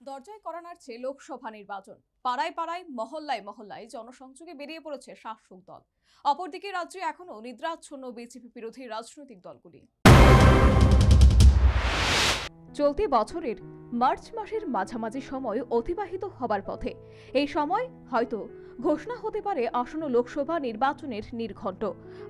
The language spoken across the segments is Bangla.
দরজায় করা নাড়ছে লোকসভা নির্বাচন। পাড়ায় পাড়ায় মহল্লায় মহল্লায় জনসংযোগে বেরিয়ে পড়েছে শাসক দল। অপরদিকে রাজ্যে এখনো নিদ্রাচ্ছন্ন বিজেপি বিরোধী রাজনৈতিক দলগুলি। চলতি বছরের মার্চ মাসের মাঝামাঝি সময় অতিবাহিত হবার পথে। এই সময় হয়তো ঘোষণা হতে পারে আসন্ন লোকসভা নির্বাচনের নির্ঘণ্ট।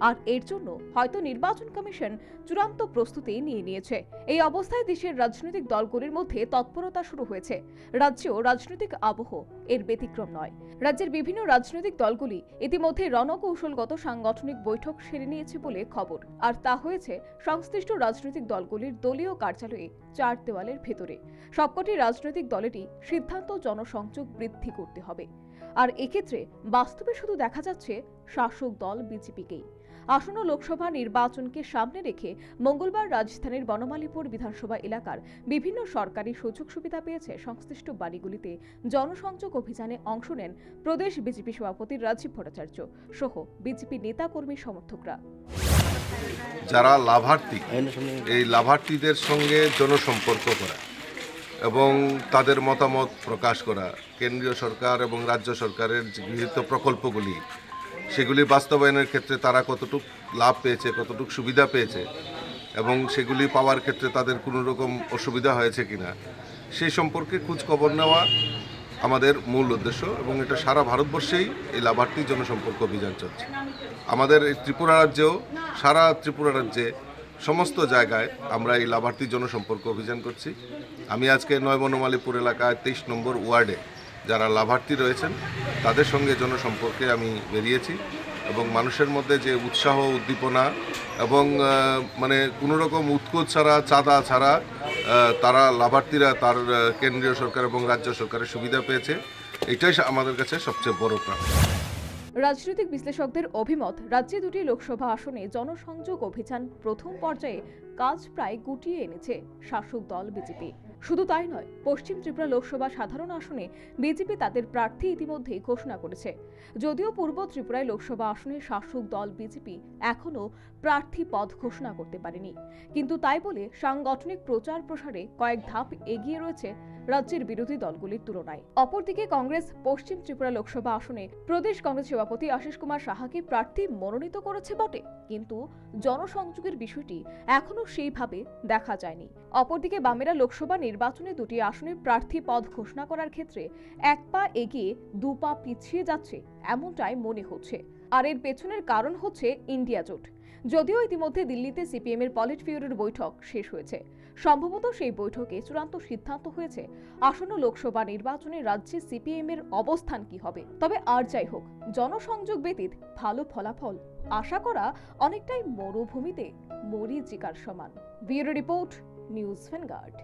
আর এর জন্য হয়তো নির্বাচন কমিশন চূড়ান্ত প্রস্তুতি নিয়ে নিয়েছে। এই অবস্থায় দেশের রাজনৈতিক দলগুলির মধ্যে তৎপরতা শুরু হয়েছে। রাজ্যেও রাজনৈতিক আবহ এর ব্যতিক্রম নয়। রাজ্যের বিভিন্ন রাজনৈতিক দলগুলি ইতিমধ্যে রণকৌশলগত সাংগঠনিক বৈঠক সেরে নিয়েছে বলে খবর। আর তা হয়েছে সংশ্লিষ্ট রাজনৈতিক দলগুলির দলীয় কার্যালয়ে, চার দেওয়ালের ভেতরে। সবকটি রাজনৈতিক দলেরই সিদ্ধান্ত জনসংযোগ বৃদ্ধি করতে হবে। আর এক্ষেত্রে বাস্তবে শুধু দেখা যাচ্ছে শাসক দল বিজেপিকেই। আসন্ন লোকসভা নির্বাচনকে সামনে রেখে মঙ্গলবার রাজধানীর বনমালীপুর বিধানসভা এলাকার বিভিন্ন সরকারি সুযোগ সুবিধা পেয়েছে সংশ্লিষ্ট বাড়িগুলিতে জনসংযোগ অভিযানে অংশ নেন প্রদেশ বিজেপি সভাপতি রাজীব ভট্টাচার্য সহ বিজেপি নেতাকর্মী সমর্থকরা। যারা লাভার্থী, এই লাভার্থীদের সঙ্গে জনসম্পর্ক করা এবং তাদের মতামত প্রকাশ করা, কেন্দ্রীয় সরকার এবং রাজ্য সরকারের গৃহীত প্রকল্পগুলি সেগুলি বাস্তবায়নের ক্ষেত্রে তারা কতটুকু লাভ পেয়েছে, কতটুকু সুবিধা পেয়েছে এবং সেগুলি পাওয়ার ক্ষেত্রে তাদের কোনো রকম অসুবিধা হয়েছে কিনা সেই সম্পর্কে খোঁজ খবর নেওয়া আমাদের মূল উদ্দেশ্য। এবং এটা সারা ভারতবর্ষেই এই লাভার্থী জনসম্পর্ক অভিযান চলছে। আমাদের এই ত্রিপুরা রাজ্যেও, সারা ত্রিপুরা রাজ্যে সমস্ত জায়গায় আমরা এই লাভার্থী জনসম্পর্ক অভিযান করছি। আমি আজকে নয় বনমালীপুর এলাকায় 23 নম্বর ওয়ার্ডে যারা লাভার্থী রয়েছেন তাদের সঙ্গে জনসম্পর্কে আমি বেরিয়েছি এবং মানুষের মধ্যে যে উৎসাহ, উদ্দীপনা এবং মানে কোনো রকম উৎকোচ ছাড়া, চাঁদা ছাড়া তারা লাভার্থীরা তার কেন্দ্রীয় সরকার এবং রাজ্য সরকারের সুবিধা পেয়েছে, এটাই আমাদের কাছে সবচেয়ে বড় প্রাপ্তি। রাজনৈতিক বিশ্লেষকদের অভিমত, রাজ্যে দুটি লোকসভা আসনে জনসংযোগ অভিযান প্রথম পর্যায়ে কাজ প্রায় গুটিয়ে এনেছে শাসক দল বিজেপি। শুধু তাই নয়, পশ্চিম ত্রিপুরা লোকসভা সাধারণ আসনে বিজেপি তাদের প্রার্থী ইতিমধ্যেই ঘোষণা করেছে। যদিও পূর্ব ত্রিপুরায় লোকসভা আসনে শাসক দল বিজেপি এখনও প্রার্থী পদ ঘোষণা করতে পারেনি, কিন্তু তাই বলে সাংগঠনিক প্রচার প্রসারে কয়েক ধাপ এগিয়ে রয়েছে রাজ্যের বিরোধী দলগুলির তুলনায়। অপরদিকে কংগ্রেস পশ্চিম ত্রিপুরা লোকসভা আসনে প্রদেশ কংগ্রেস সভাপতি আশিস কুমার সাহাকে প্রার্থী মনোনীত করেছে বটে, কিন্তু জনসংযোগের বিষয়টি এখনো সেইভাবে দেখা যায়নি। অপরদিকে বামেরা লোকসভা নির্বাচনে দুটি আসনে প্রার্থী পদ ঘোষণা করার ক্ষেত্রে এক পা এগিয়ে দু পা পিছিয়ে যাচ্ছে এমনটাই মনে হচ্ছে। আর এর পেছনের কারণ হচ্ছে ইন্ডিয়া জোট। যদিও ইতিমধ্যে দিল্লিতে সিপিএম এর পলিট ব্যুরোর বৈঠক শেষ হয়েছে, সম্ভবত সেই বৈঠকে চূড়ান্ত সিদ্ধান্ত হয়েছে আসন্ন লোকসভা নির্বাচনে রাজ্যে সিপিএম এর অবস্থান কি হবে। তবে আর যাই হোক, জনসংযোগ ব্যতীত ভালো ফলাফল আশা করা অনেকটাই মরুভূমিতে মরীচিকার সমান। Bureau report, news vanguard.